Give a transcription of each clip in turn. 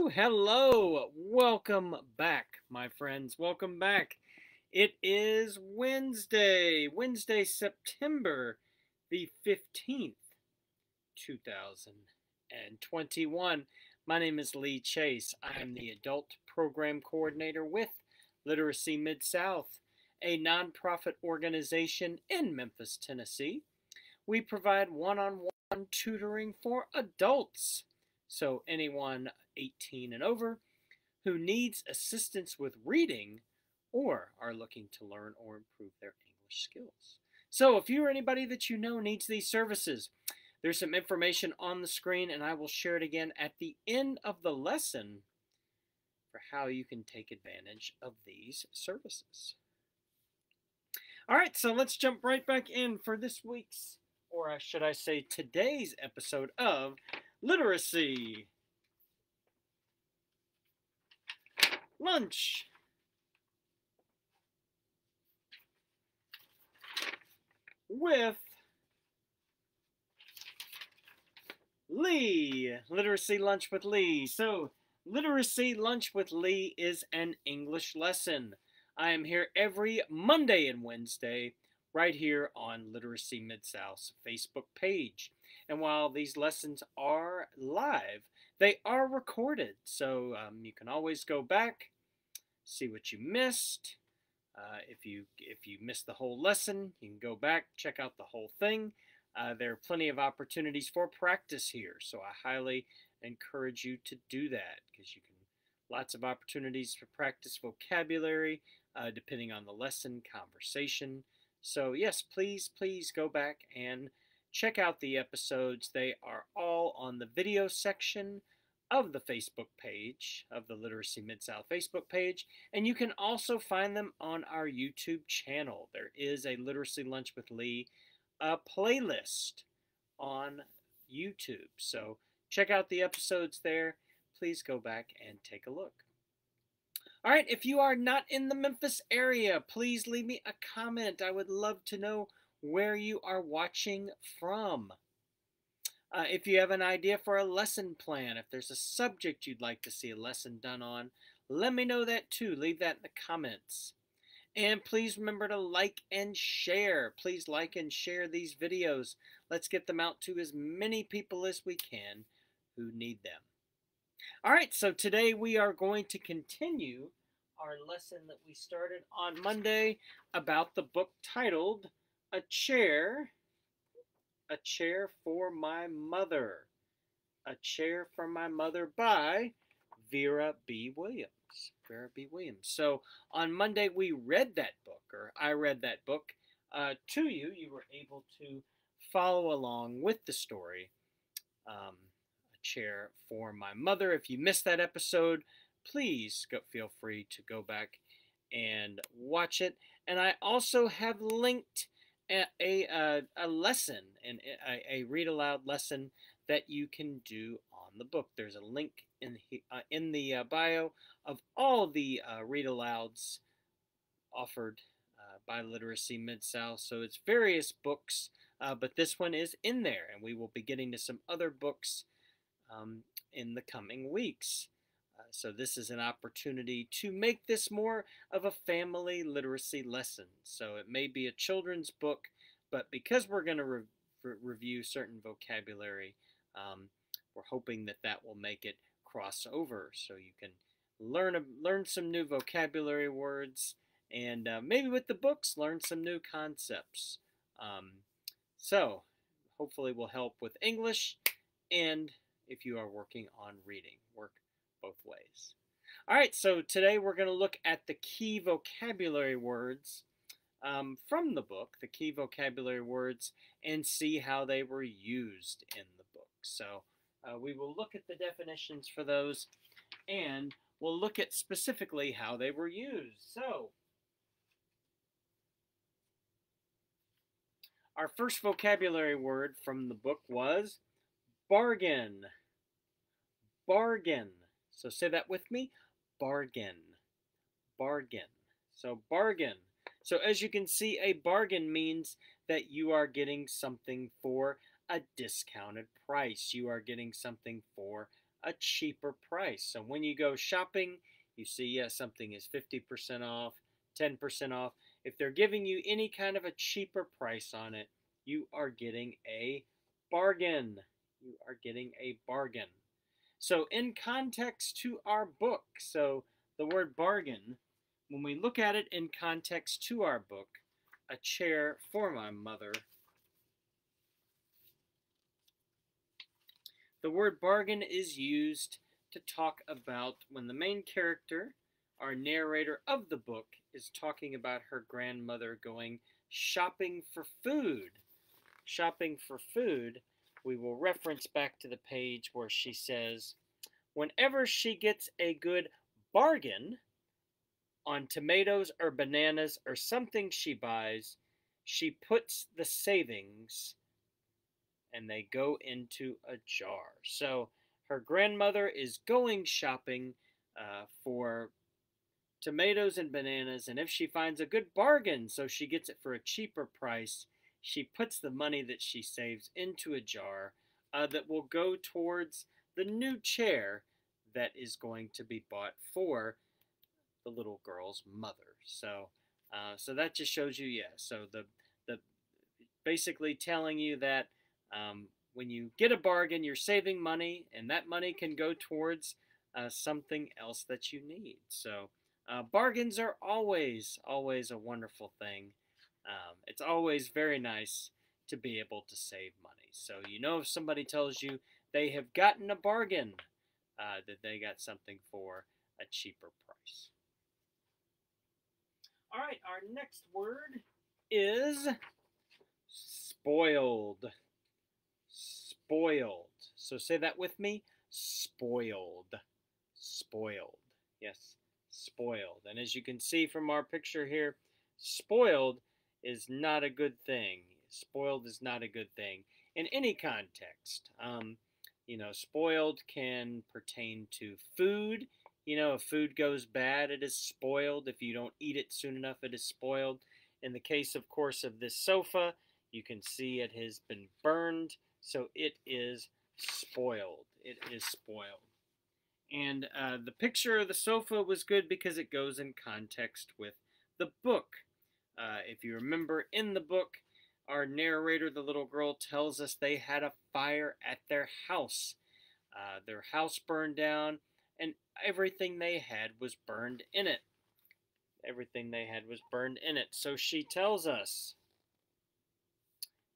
Hello, welcome back, my friends. Welcome back. It is Wednesday, September the 15th, 2021. My name is Lee Chase. I am the Adult Program Coordinator with Literacy Mid South, a nonprofit organization in Memphis, Tennessee. We provide one on one tutoring for adults. So, anyone 18 and over who needs assistance with reading or are looking to learn or improve their English skills. So, if you or anybody that you know needs these services, there's some information on the screen, and I will share it again at the end of the lesson for how you can take advantage of these services. All right, so let's jump right back in for this week's, or should I say today's episode of Literacy Lunch with Lee. Literacy Lunch with Lee. So, Literacy Lunch with Lee is an English lesson. I am here every Monday and Wednesday right here on Literacy Mid-South's Facebook page. And while these lessons are live, they are recorded. So you can always go back, see what you missed. If you missed the whole lesson, you can go back, check out the whole thing. There are plenty of opportunities for practice here, so I highly encourage you to do that because you can lots of opportunities to practice vocabulary depending on the lesson, conversation. So yes, please go back and check out the episodes. They are all on the video section of the Facebook page, of the Literacy Mid-South Facebook page, and you can also find them on our YouTube channel. There is a Literacy Lunch with Lee playlist on YouTube. So check out the episodes there. Please go back and take a look. All right, if you are not in the Memphis area, please leave me a comment. I would love to know where you are watching from. If you have an idea for a lesson plan, if there's a subject you'd like to see a lesson done on, let me know that too. Leave that in the comments. And please remember to like and share. Please like and share these videos. Let's get them out to as many people as we can who need them. All right, so today we are going to continue our lesson that we started on Monday about the book titled A Chair for My Mother. A Chair for My Mother by Vera B. Williams. So on Monday we read that book, or I read that book to you. You were able to follow along with the story. A Chair for My Mother. If you missed that episode, please feel free to go back and watch it. And I also have linked a lesson, and a read aloud lesson that you can do on the book. There's a link in the bio of all the read alouds offered by Literacy Mid-South. So it's various books, but this one is in there, and we will be getting to some other books in the coming weeks. So this is an opportunity to make this more of a family literacy lesson. So it may be a children's book, but because we're going to review certain vocabulary, we're hoping that that will make it cross over so you can learn some new vocabulary words, and maybe with the books learn some new concepts. So hopefully will help with English, and if you are working on reading, work both ways. All right, so today we're going to look at the key vocabulary words from the book, the key vocabulary words, and see how they were used in the book. So we will look at the definitions for those, and we'll look at specifically how they were used. So, Our first vocabulary word from the book was bargain. Bargain. So say that with me. Bargain. Bargain. So bargain. So as you can see, a bargain means that you are getting something for a discounted price. You are getting something for a cheaper price. So when you go shopping, you see, yes, something is 50% off, 10% off. If they're giving you any kind of a cheaper price on it, you are getting a bargain. You are getting a bargain. So in context to our book, so the word bargain, when we look at it in context to our book, a chair for my mother, the word bargain is used to talk about when the main character, our narrator of the book, is talking about her grandmother going shopping for food. Shopping for food, we will reference back to the page where she says, whenever she gets a good bargain on tomatoes or bananas or something she buys, she puts the savings and they go into a jar. So her grandmother is going shopping for tomatoes and bananas, and if she finds a good bargain, so she gets it for a cheaper price, she puts the money that she saves into a jar that will go towards the new chair that is going to be bought for the little girl's mother. So that just shows you, yeah. So the basically telling you that when you get a bargain, you're saving money, and that money can go towards something else that you need. So bargains are always a wonderful thing. It's always very nice to be able to save money. So you know if somebody tells you they have gotten a bargain, that they got something for a cheaper price. All right, our next word is spoiled. Spoiled. So say that with me. Spoiled. Spoiled. Yes, spoiled. And as you can see from our picture here, spoiled is not a good thing. Spoiled is not a good thing in any context. Spoiled can pertain to food. If food goes bad, it is spoiled. If you don't eat it soon enough, it is spoiled. In the case, of course, of this sofa, you can see it has been burned, so it is spoiled. It is spoiled. And the picture of the sofa was good because it goes in context with the book. If you remember in the book, our narrator, the little girl, tells us they had a fire at their house. Their house burned down, and everything they had was burned in it. Everything they had was burned in it. So she tells us,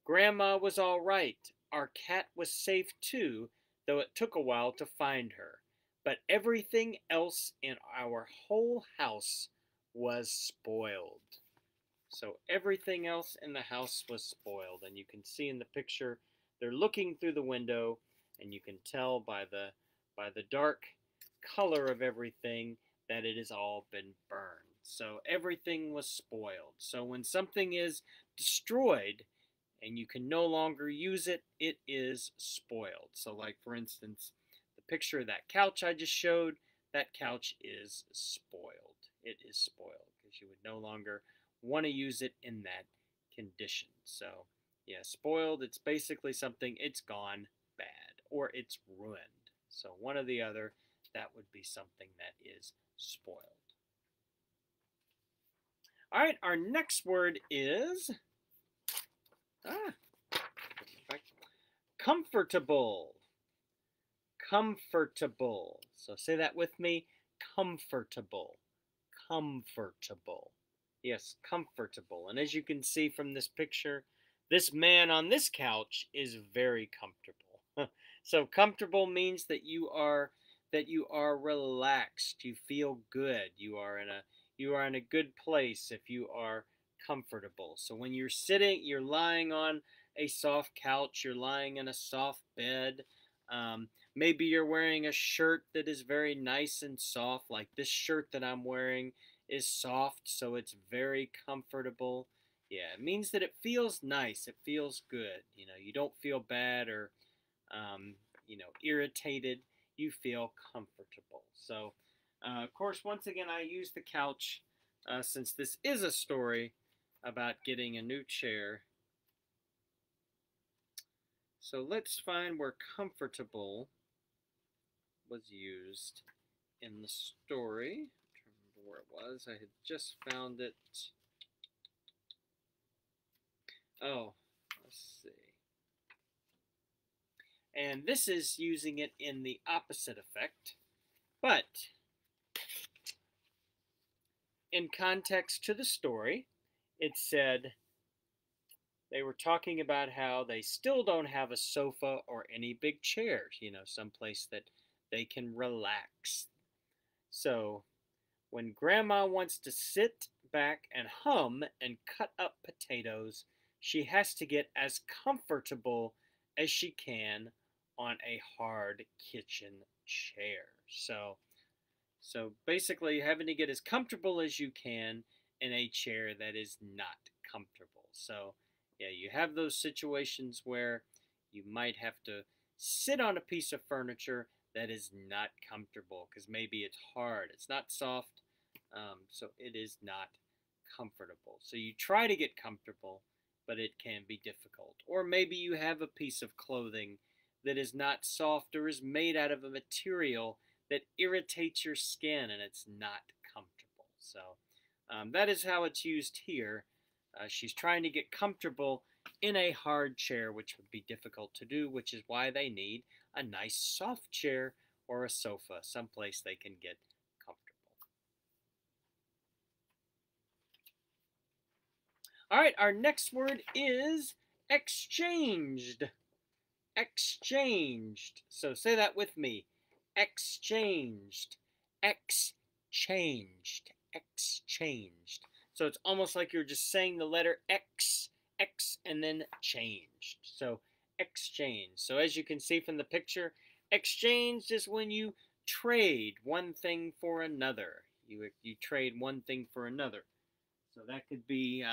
Grandma was all right. Our cat was safe too, though it took a while to find her. But everything else in our whole house was spoiled. So everything else in the house was spoiled. And you can see in the picture, they're looking through the window, and you can tell by the dark color of everything that it has all been burned. So everything was spoiled. So when something is destroyed and you can no longer use it, it is spoiled. So like for instance, the picture of that couch I just showed, that couch is spoiled. It is spoiled because you would no longer want to use it in that condition. So yeah, spoiled, it's basically something, it's gone bad or it's ruined. So one or the other, that would be something that is spoiled. All right, our next word is comfortable. Comfortable. So say that with me. Comfortable. Comfortable. Yes, comfortable. And as you can see from this picture, this man on this couch is very comfortable. So comfortable means that you are relaxed. You feel good. You are in a good place if you are comfortable. So when you're sitting, you're lying on a soft couch, you're lying in a soft bed. Maybe you're wearing a shirt that is very nice and soft, like this shirt that I'm wearing is soft, so it's very comfortable. Yeah, it means that it feels nice. It feels good. You know, you don't feel bad or, um, irritated. You feel comfortable. So, of course, once again, I use the couch since this is a story about getting a new chair. So let's find where comfortable was used in the story. I'm trying to remember where it was. I had just found it. Oh, let's see. And this is using it in the opposite effect. But in context to the story, it said they were talking about how they still don't have a sofa or any big chairs, someplace that they can relax. So when grandma wants to sit back and hum and cut up potatoes, she has to get as comfortable as she can on a hard kitchen chair. So basically having to get as comfortable as you can in a chair that is not comfortable. So yeah, you have those situations where you might have to sit on a piece of furniture that is not comfortable because maybe it's hard, it's not soft, so it is not comfortable. So you try to get comfortable, but it can be difficult. Or maybe you have a piece of clothing that is not soft or is made out of a material that irritates your skin and it's not comfortable. So that is how it's used here. She's trying to get comfortable in a hard chair, which would be difficult to do, which is why they need a nice soft chair or a sofa, someplace they can get comfortable. All right, our next word is exchanged. Exchanged. So say that with me. Exchanged. Exchanged. Exchanged. So it's almost like you're just saying the letter X, X, and then changed. So exchange. So as you can see from the picture, exchanged is when you trade one thing for another. You trade one thing for another. So that could be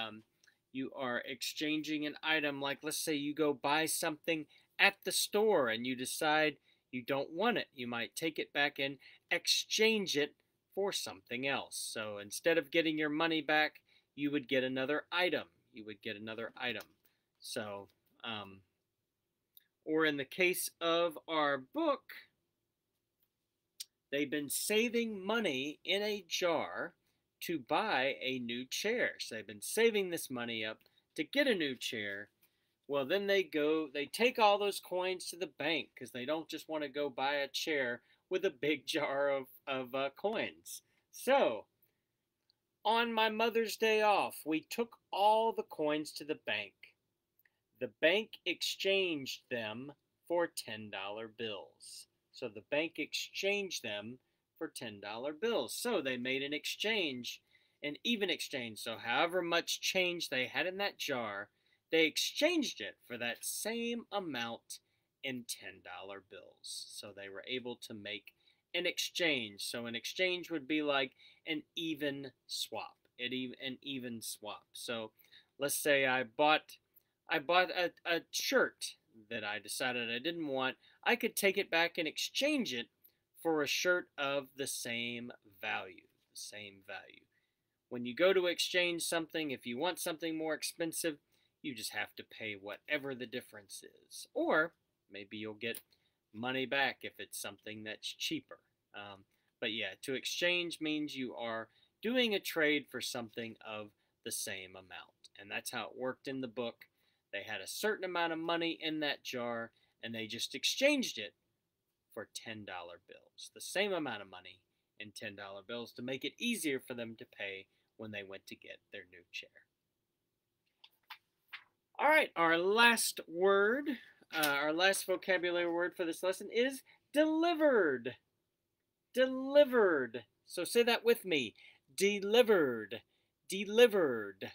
you are exchanging an item, like let's say you go buy something at the store and you decide you don't want it. You might take it back and exchange it for something else. So instead of getting your money back, you would get another item. You would get another item. So, or in the case of our book, they've been saving money in a jar to buy a new chair. So they've been saving this money up to get a new chair. Well, then they take all those coins to the bank because they don't just want to go buy a chair with a big jar of coins. So, on my Mother's Day off, we took all the coins to the bank. The bank exchanged them for $10 bills. So the bank exchanged them for $10 bills. So they made an exchange, an even exchange. So however much change they had in that jar, they exchanged it for that same amount in $10 bills. So they were able to make an exchange. So an exchange would be like an even swap. An even swap. So let's say I bought a shirt that I decided I didn't want. I could take it back and exchange it for a shirt of the same value. The same value. When you go to exchange something, if you want something more expensive, you just have to pay whatever the difference is. Or maybe you'll get money back if it's something that's cheaper. But yeah, to exchange means you are doing a trade for something of the same amount. And that's how it worked in the book. They had a certain amount of money in that jar, and they just exchanged it for $10 bills. The same amount of money in $10 bills to make it easier for them to pay when they went to get their new chair. All right, our last word, our last vocabulary word for this lesson is delivered. Delivered. So say that with me. Delivered. Delivered.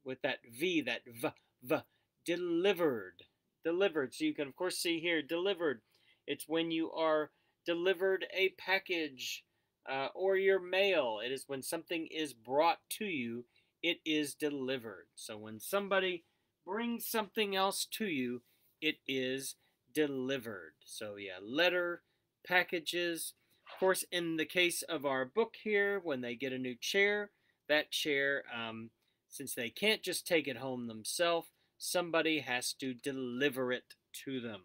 With that V, that V. Delivered. Delivered. So you can, of course, see here, delivered. It's when you are delivered a package or your mail. It is when something is brought to you it is delivered. So when somebody brings something else to you, it is delivered. So yeah, letter, packages. Of course, in the case of our book here, when they get a new chair, that chair, since they can't just take it home themselves, somebody has to deliver it to them.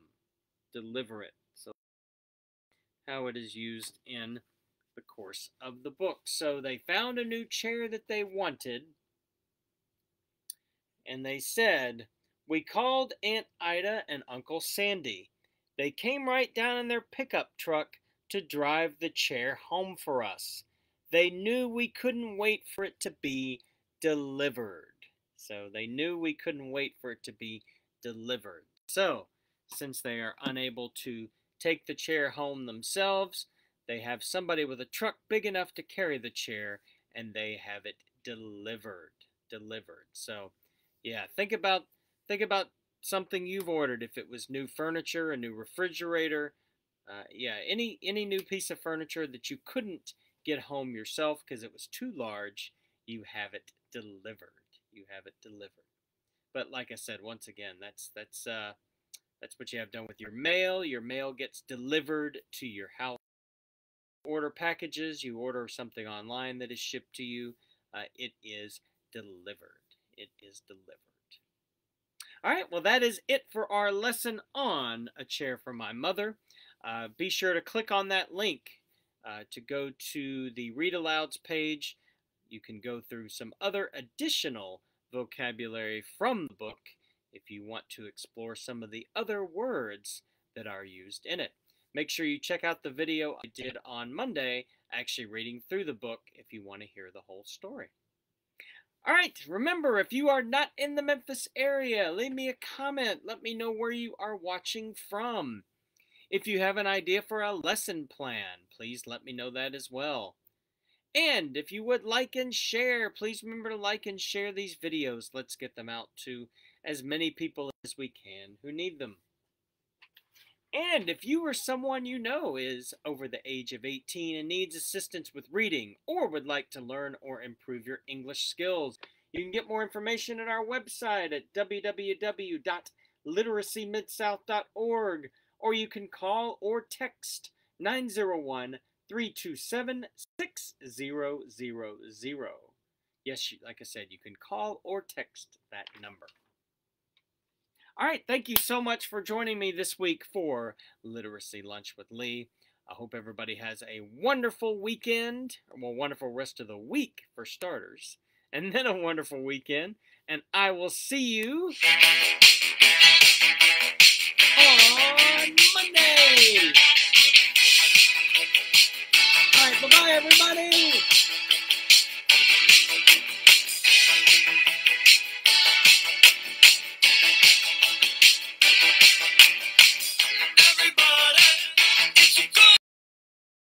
Deliver it. So how it is used in the course of the book. So they found a new chair that they wanted, and they said, "We called Aunt Ida and Uncle Sandy. They came right down in their pickup truck to drive the chair home for us. They knew we couldn't wait for it to be delivered." So they knew we couldn't wait for it to be delivered. So, since they are unable to take the chair home themselves, they have somebody with a truck big enough to carry the chair, and they have it delivered. Delivered. So, yeah, think about something you've ordered. If it was new furniture, a new refrigerator, yeah, any new piece of furniture that you couldn't get home yourself because it was too large, you have it delivered. You have it delivered. But like I said, once again, that's what you have done with your mail. Your mail gets delivered to your house. Order packages. You order something online that is shipped to you. It is delivered. It is delivered. All right, well, that is it for our lesson on A Chair for My Mother. Be sure to click on that link to go to the Read Alouds page. You can go through some other additional vocabulary from the book if you want to explore some of the other words that are used in it. Make sure you check out the video I did on Monday, actually reading through the book if you want to hear the whole story. All right, remember, if you are not in the Memphis area, leave me a comment. Let me know where you are watching from. If you have an idea for a lesson plan, please let me know that as well. And if you would like and share, please remember to like and share these videos. Let's get them out to as many people as we can who need them. And if you or someone you know is over the age of 18 and needs assistance with reading or would like to learn or improve your English skills, you can get more information at our website at www.literacymidsouth.org, or you can call or text 901-327-6000. Yes, like I said, you can call or text that number. All right, thank you so much for joining me this week for Literacy Lunch with Lee. I hope everybody has a wonderful weekend, well, wonderful rest of the week for starters, and then a wonderful weekend, and I will see you